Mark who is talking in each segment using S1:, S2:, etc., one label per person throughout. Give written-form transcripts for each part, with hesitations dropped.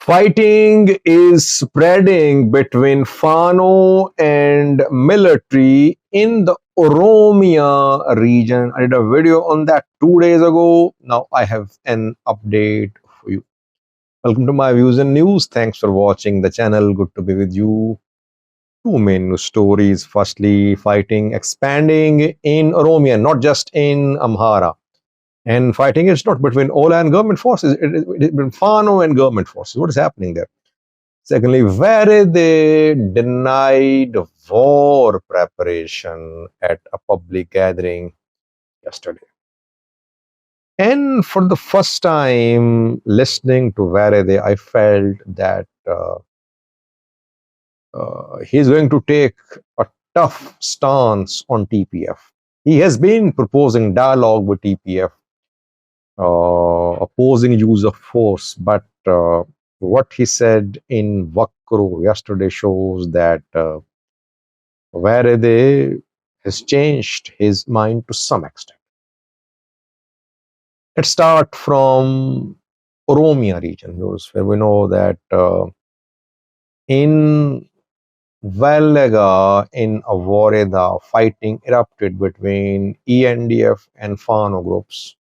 S1: Fighting is spreading between Fano and military in the Oromia region. I did a video on that 2 days ago. Now I have an update for you. Welcome to my views and news. Thanks for watching the channel. Good to be with you. Two main news stories. Firstly, fighting expanding in Oromia, not just in Amhara. And fighting is not between Ola and government forces, it is between Fano and government forces. What is happening there? Secondly, Werede denied war preparation at a public gathering yesterday. And for the first time listening to Werede, I felt that he's going to take a tough stance on TPF. He has been proposing dialogue with TPF, opposing use of force, but what he said in Vakro yesterday shows that Werede has changed his mind to some extent. Let's start from Oromia region, where we know that in Vallega, in Avoreda, fighting erupted between ENDF and Fano groups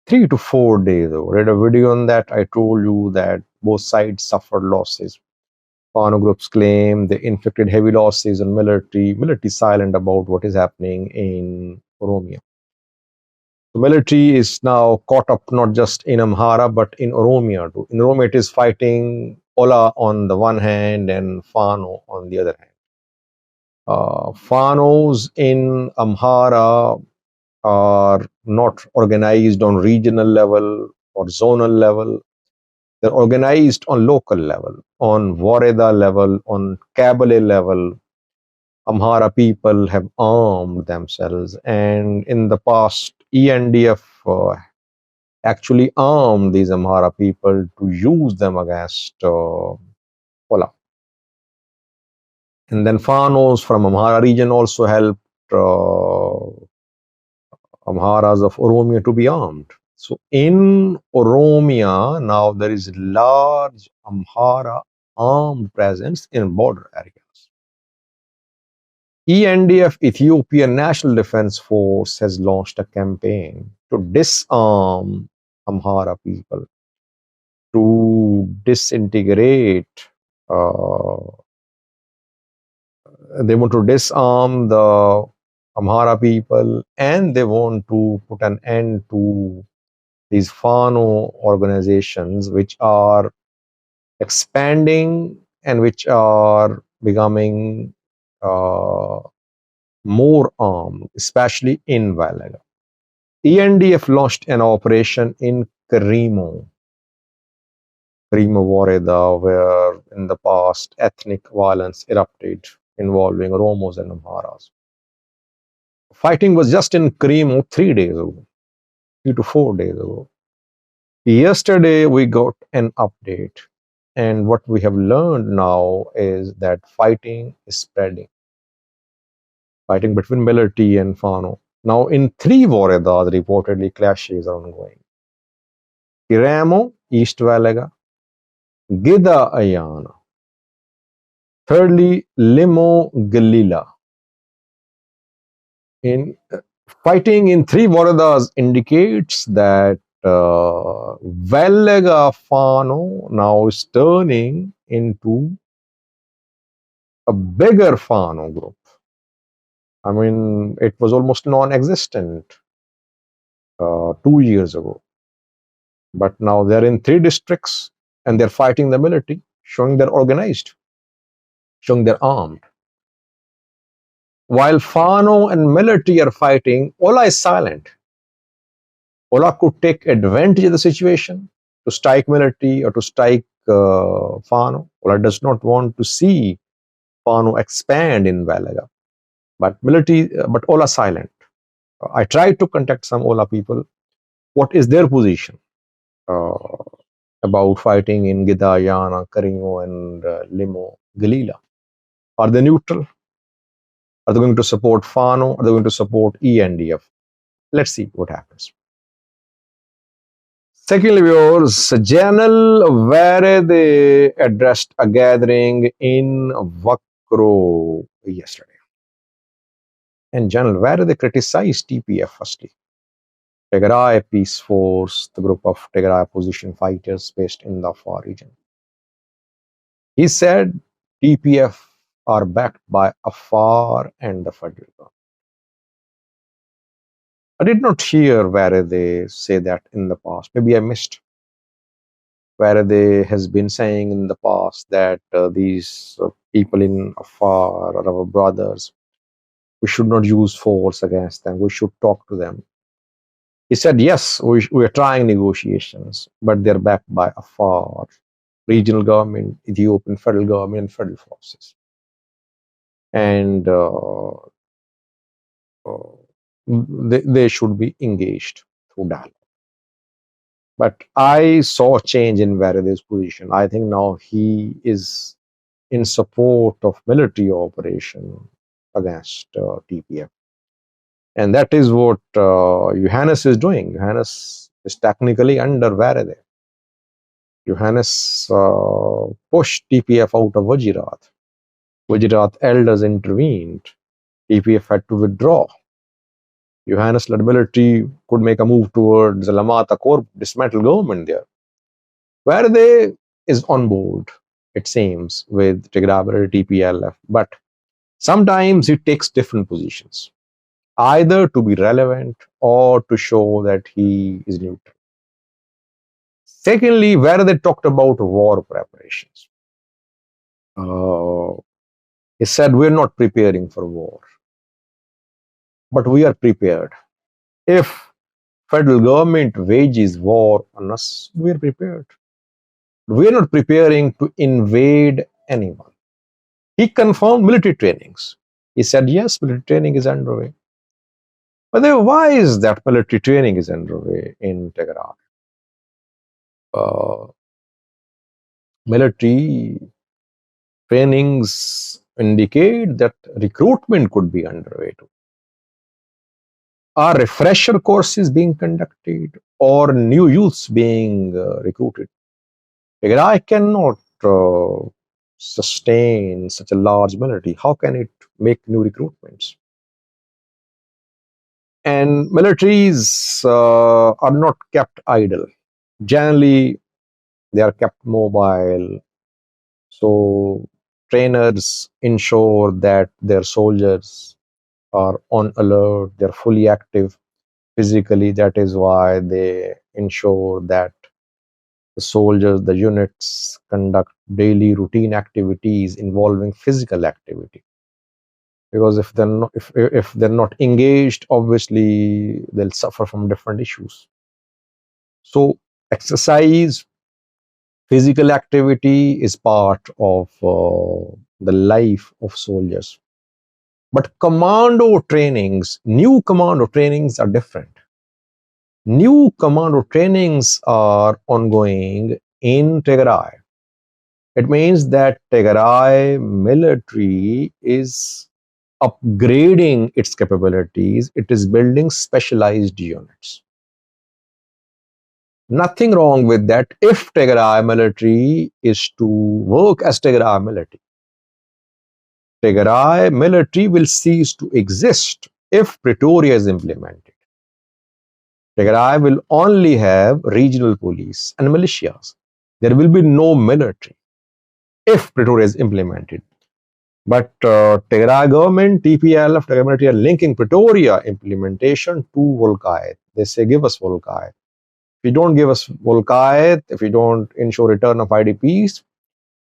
S1: 3 to 4 days ago. I read a video on that. I told you that both sides suffered losses. Fano groups claim they inflicted heavy losses on military. Military silent about what is happening in Oromia. The military is now caught up not just in Amhara but in Oromia too. In Oromia, it is fighting Ola on the one hand and Fano on the other hand. Fanos in Amhara are not organized on regional level or zonal level. They're organized on local level, on Wareda level, on Kabale level. Amhara people have armed themselves, and in the past, ENDF actually armed these Amhara people to use them against Ola. And then Fanos from Amhara region also helped Amharas of Oromia to be armed. So in Oromia, now there is large Amhara armed presence in border areas. ENDF, Ethiopian National Defense Force, has launched a campaign to disarm Amhara people, to disintegrate. They want to disarm the Amhara people, and they want to put an end to these Fano organizations which are expanding and which are becoming more armed, especially in Valaga. ENDF launched an operation in Karimo Wareda, where in the past ethnic violence erupted involving Oromos and Amharas. Fighting was just in Karimo 3 days ago, 3 to 4 days ago. Yesterday, we got an update, and what we have learned now is that fighting is spreading. Fighting between military and Fano. Now, in 3 Waredas, reportedly clashes are ongoing. Kiramo, East Valaga, Gida Ayana. Thirdly, Limo Galila. In fighting in 3 Waredas indicates that Valaga Fano now is turning into a bigger Fano group. I mean, it was almost non-existent 2 years ago. But now they're in 3 districts and they're fighting the military, showing they're organized, showing they're armed. While Fano and military are fighting, Ola is silent. Ola could take advantage of the situation to strike military or to strike Fano. Ola does not want to see Fano expand in Valaga. But Ola silent. I tried to contact some Ola people. What is their position about fighting in Gidayana, Karimo, and Limo, Galila? Are they neutral? Are they going to support Fano? Are they going to support ENDF? Let's see what happens. Secondly, viewers, General Werede addressed a gathering in Vakro yesterday. And General Werede criticized TPF firstly. Tigray Peace Force, the group of Tigray opposition fighters based in the Afar region. He said TPF are backed by Afar and the federal government. I did not hear Werede say that in the past. Maybe I missed. Werede has been saying in the past that these people in Afar are our brothers. We should not use force against them. We should talk to them. He said, yes, we are trying negotiations, but they're backed by Afar, regional government, Ethiopian federal government, and federal forces. And they should be engaged through dialogue. But I saw a change in Verede's position. I think now he is in support of military operation against TPF. And that is what Johannes is doing. Johannes is technically under Werede. Johannes pushed TPF out of Wajirat. Wajirat elders intervened. TPF had to withdraw. Johannes-led military could make a move towards the Lamata Corp, dismantle government there. Werede is on board, it seems, with Tigray TPLF, but sometimes he takes different positions, either to be relevant or to show that he is neutral. Secondly, Werede talked about war preparations. He said, we're not preparing for war, but we are prepared. If federal government wages war on us, we are prepared. We are not preparing to invade anyone. He confirmed military trainings. He said, yes, military training is underway. But then why is that military training is underway in Tigray? Military trainings indicate that recruitment could be underway too. Are refresher courses being conducted or new youths being recruited? Tigray cannot sustain such a large military. How can it make new recruitments? And militaries are not kept idle. Generally, they are kept mobile. So trainers ensure that their soldiers are on alert, they're fully active physically. That is why they ensure that the soldiers, the units conduct daily routine activities involving physical activity. Because if they're not engaged, obviously they'll suffer from different issues. So exercise, physical activity is part of the life of soldiers. But new commando trainings are different. New commando trainings are ongoing in Tigray. It means that Tigray military is upgrading its capabilities. It is building specialized units. Nothing wrong with that if Tigray military is to work as Tigray military. Tigray military will cease to exist if Pretoria is implemented. Tigray will only have regional police and militias. There will be no military if Pretoria is implemented. But Tigray government, TPLF, Tigray military are linking Pretoria implementation to Volkayet. They say, give us Volkayet. If you don't give us Volkayet, if you don't ensure return of IDPs,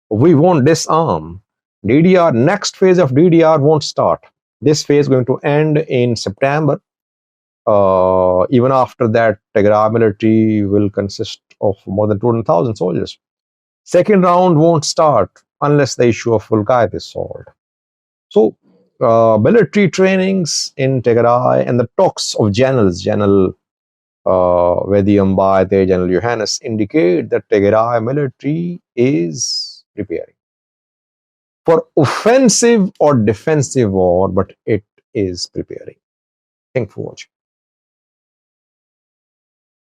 S1: we won't disarm. DDR, next phase of DDR won't start. This phase is going to end in September. Even after that, Tigray military will consist of more than 200,000 soldiers. Second round won't start unless the issue of Volkayet is solved. So, military trainings in Tigray and the talks of generals, General Vediyambai, General Johannes, indicate that Tigray military is preparing for offensive or defensive war, but it is preparing. Thank you for watching.